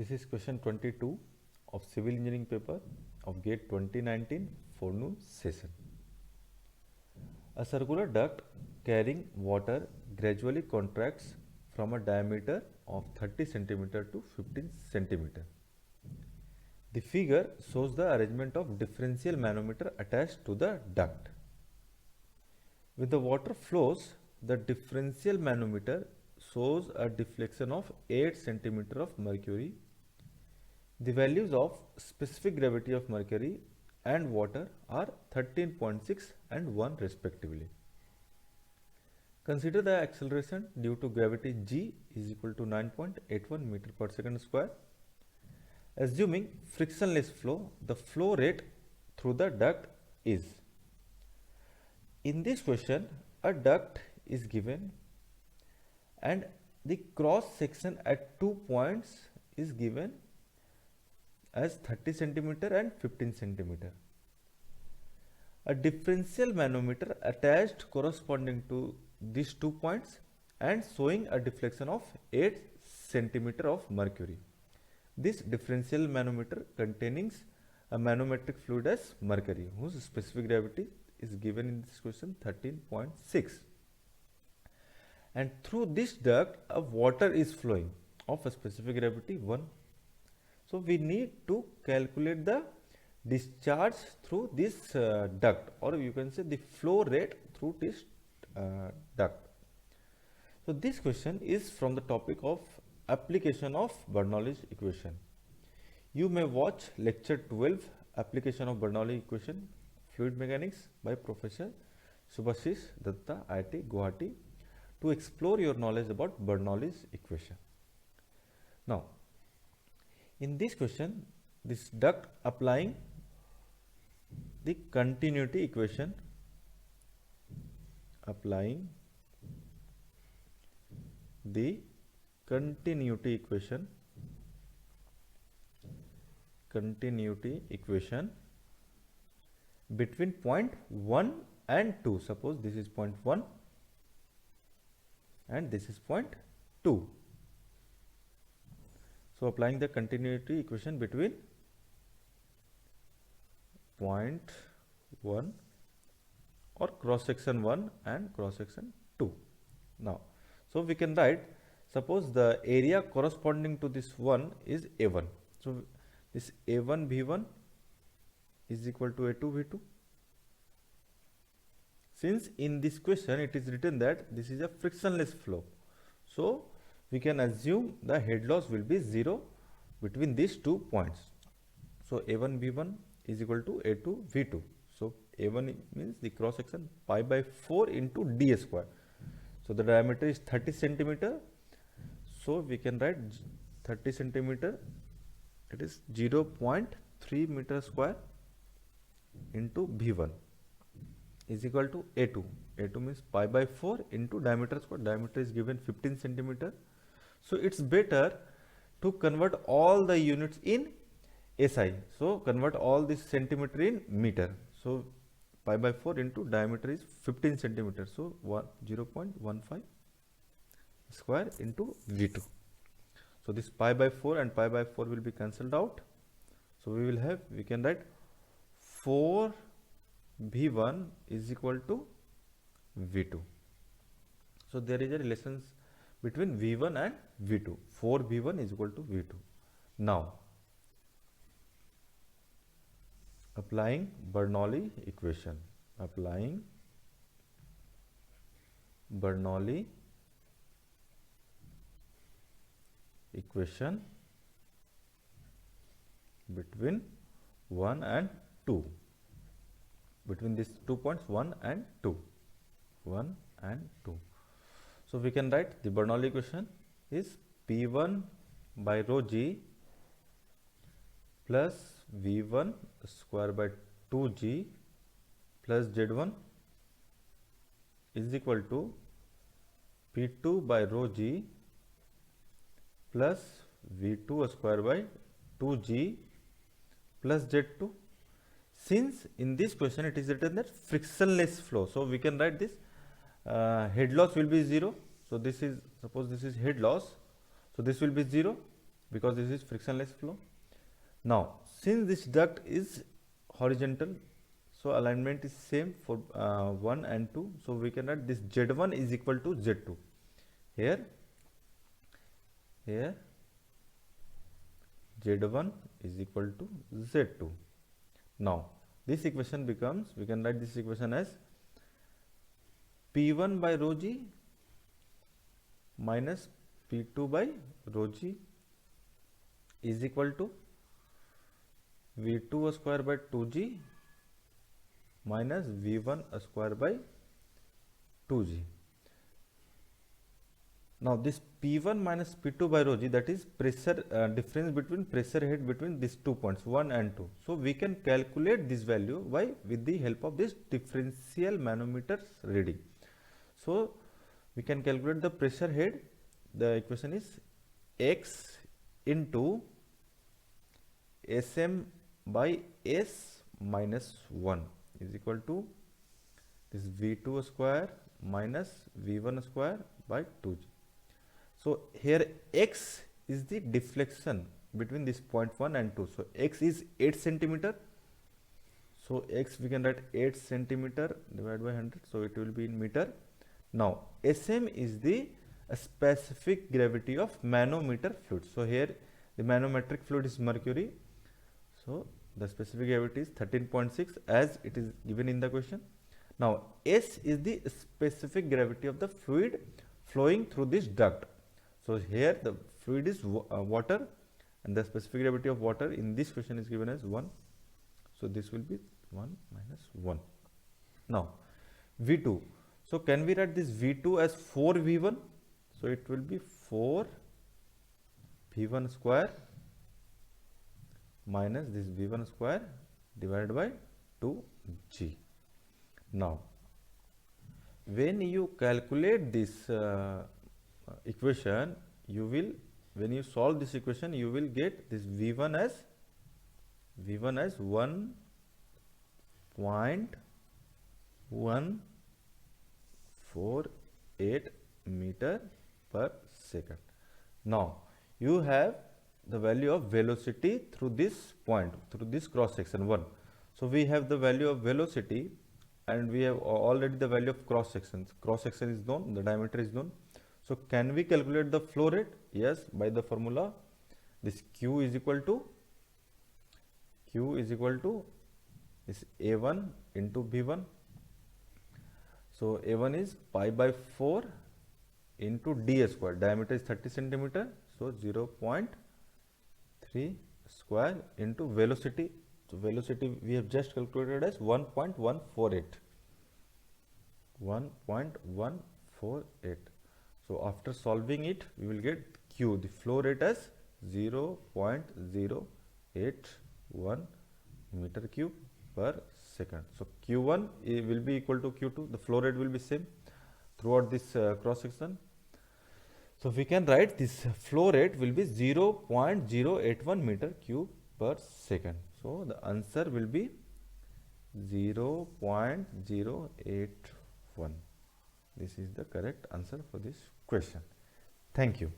This is question 22 of civil engineering paper of GATE 2019 forenoon session. A circular duct carrying water gradually contracts from a diameter of 30 cm to 15 cm. The figure shows the arrangement of differential manometer attached to the duct. When the water flows, the differential manometer shows a deflection of 8 cm of mercury. The values of specific gravity of mercury and water are 13.6 and 1 respectively. Consider the acceleration due to gravity g is equal to 9.81 meter per second square. Assuming frictionless flow, the flow rate through the duct is. In this question, a duct is given and the cross section at 2 points is given as 30 centimeter and 15 centimeter. A differential manometer attached corresponding to these 2 points and showing a deflection of 8 centimeter of mercury. This differential manometer containing a manometric fluid as mercury, whose specific gravity is given in this question 13.6. And through this duct, a water is flowing of a specific gravity 1. So we need to calculate the discharge through this duct, or you can say the flow rate through this duct. So this question is from the topic of application of Bernoulli's equation. You may watch lecture 12, application of Bernoulli equation, fluid mechanics by Professor Subhashish Datta, IIT Guwahati, to explore your knowledge about Bernoulli's equation. Now, in this question, this duct applying the continuity equation, applying the continuity equation between point 1 and 2. Suppose this is point 1 and this is point 2. So applying the continuity equation between point 1 or cross section 1 and cross section 2. Now, so we can write, suppose the area corresponding to this 1 is A1. So this A1 V1 is equal to A2 V2. Since in this question it is written that this is a frictionless flow, so we can assume the head loss will be 0 between these 2 points. So A1 V1 is equal to A2 V2. So A1 means the cross section pi by 4 into d square. So the diameter is 30 centimeter. So we can write 30 centimeter, it is 0.3 meter square into V1 is equal to A2. A2 means pi by 4 into diameter square. Diameter is given 15 centimeter. So it's better to convert all the units in SI. So convert all this centimeter in meter. So pi by 4 into diameter is 15 centimeter. So 0.15 square into V2. So this pi by 4 and pi by 4 will be cancelled out. So we can write 4 V1 is equal to V2. So there is a relation between V1 and V2. 4 V1 is equal to V2. Now, applying Bernoulli equation. Applying Bernoulli equation between 1 and 2. Between these 2 points 1 and 2. 1 and 2. So we can write the Bernoulli equation is P1 by rho g plus V1 square by 2g plus Z1 is equal to P2 by rho g plus V2 square by 2g plus Z2. Since in this question it is written that frictionless flow, so we can write this head loss will be 0. So this is, suppose this is head loss, so this will be 0. because this is frictionless flow. Now, since this duct is horizontal, so alignment is same for 1 and 2. So we can write this Z1 is equal to Z2. Here Z1 is equal to Z2. Now, this equation becomes, we can write this equation as P1 by rho g minus P2 by rho g is equal to V2 square by 2g minus V1 square by 2g. Now this P1 minus P2 by rho g, that is pressure difference between pressure head between these 2 points 1 and 2. So we can calculate this value by with the help of this differential manometer reading. So we can calculate the pressure head. The equation is x into Sm by S minus 1 is equal to this V2 square minus V1 square by 2g. So here x is the deflection between this point 1 and 2. So x is 8 centimeter. So x we can write 8 centimeter divided by 100. So it will be in meter. Now Sm is the specific gravity of manometer fluid. So here the manometric fluid is mercury. So the specific gravity is 13.6 as it is given in the question. Now S is the specific gravity of the fluid flowing through this duct. So here the fluid is water, and the specific gravity of water in this question is given as 1. So this will be 1 minus 1. Now V2. So can we write this V2 as 4V1? So it will be 4V1 square minus this V1 square divided by 2g. Now when you calculate this equation, you will, when you solve this equation, you will get this V1 as 1.148 meter per second. Now you have the value of velocity through this point, through this cross section 1. So we have the value of velocity, and we have already the value of cross sections. Cross section is known, the diameter is known. So can we calculate the flow rate? Yes, by the formula, this Q is equal to this A1 into B1. So A1 is pi by 4 into d square. Diameter is 30 centimeter. So 0.3 square into velocity. So velocity we have just calculated as 1.148. 1.148. So after solving it, we will get Q, the flow rate, as 0.081 meter cube per second. So Q1 will be equal to Q2. The flow rate will be same throughout this cross section. So we can write this flow rate will be 0.081 meter cube per second. So the answer will be 0.081. This is the correct answer for this question. Thank you.